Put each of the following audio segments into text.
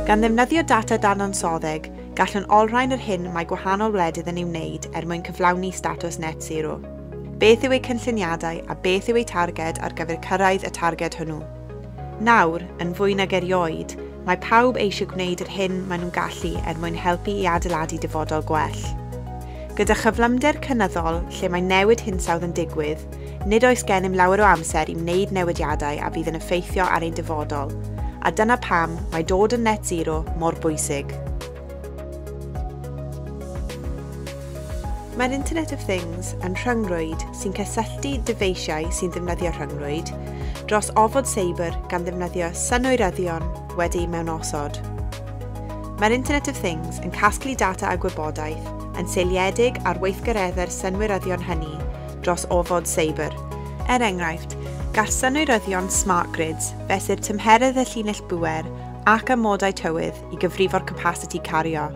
Gan ddefnyddio data dadansoddeg, gall yn olrhain yr hyn mae gwahanol wledydd yn ei wneud mwyn cyflawni statws net zero. Beth yw eu cynlluniadau a beth yw eu targed ar gyfer cyrraedd y targed hwnnw. Nawr, yn fwy nag erioed, mae pawb eisiau gwneud yr hyn maen nhw'n gallu mwyn helpu i adeiladu dyfodol gwell. Gyda chyflymder cynyddol lle mae newid hinsawdd yn digwydd, nid oes gennym lawer o amser i wneud newidiadau a fydd yn effeithio ar ein dyfodol, a dyna pam mae dod yn net zero mor bwysig. Mae'r Internet of Things yn rhyngrwyd sy'n cysylltu dyfeisiau sy'n ddefnyddio rhyngrwyd dros ofod seibr gan ddefnyddio synwyryddion wedi'u mewnwsod. Mae'r Internet of Things yn casglu data a gwybodaeth yn seiliedig ar weithgaredde'r synwyryddion hynny dros ofod seibr. Enghraifft, gall synwyryddion smart grids fesur tymheredd y llinell bwer ac amodau tywydd i gyfrifo'r capacity cario.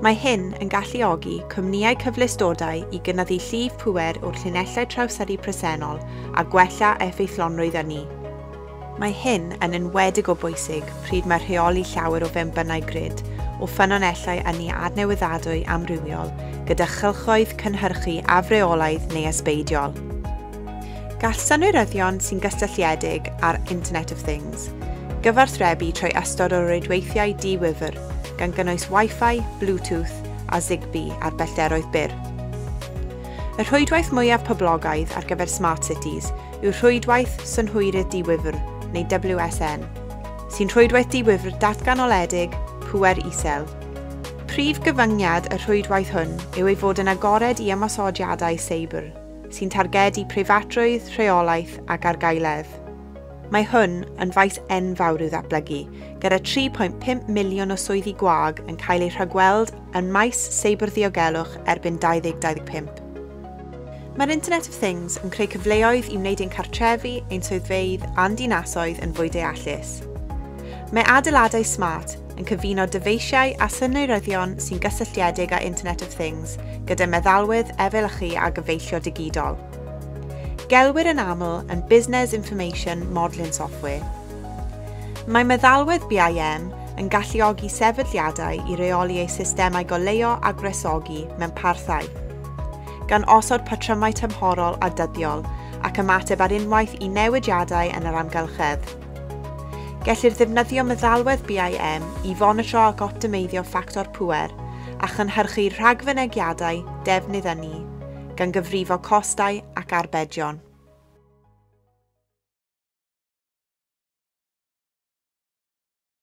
Mae hyn yn galluogi cwmnïau cyfleusterau i gynyddu llif pwer o'r llinellau trawsyrru presennol a gwella effeithlonrwydd ynni. Mae hyn yn enwedig o bwysig pryd mae rheoli llawer o fewnbynnau grid o ffynonellau ynni adnewyddadwy amrywiol gyda chylchoedd cynhyrchu afreolaidd neu ysbeidiol. Gall synwyryddion sy'n gysylltiedig ar Internet of Things gyfarthrebu trwy ystod o rwydweithiau di-wifr gan gynnwys Wi-Fi, Bluetooth a Zigbee ar bellteroedd byr. Y rhwydwaith mwyaf poblogaidd ar gyfer Smart Cities yw rhwydwaith synhwyrydd di-wifr neu WSN, sy'n rhwydwaith di-wifr datganoledig pŵer isel. Prif gyfyngiad y rhwydwaith hwn yw ei fod yn agored i ymosodiadau seibr, sy'n targedu preifatrwydd, rheolaeth ac argaeledd. Mae hwn yn faes enfawr i'w ddatblygu, gyda 3.5 miliwn o swyddi gwag yn cael eu rhagweld yn maes seibr ddiogelwch erbyn 2025. Mae'r Internet of Things yn creu cyfleoedd i wneud ein cartrefi, ein swyddfeydd a'n dinasoedd yn fwy deallus. Mae adeiladau smart yn cyfuno dyfeisiau a synwyryddion sy'n gysylltiedig â Internet of Things gyda meddalwedd, efelychu a gyfeillio digidol. Gelwir yn aml yn Business Information Modelling Software. Mae meddalwedd BIM yn galluogi sefydliadau i reoli eu systemau goleuo a gresogi mewn parthau, gan osod patrymau tymhorol a dyddiol ac ymateb ar unwaith i newidiadau yn yr amgylchedd. Gellir ddefnyddio meddalwedd BIM i fonitro ac optimeiddio ffactor pŵer a chynhyrchu rhagfynegiadau defnydd ynni, gan gyfrifo costau ac arbedion.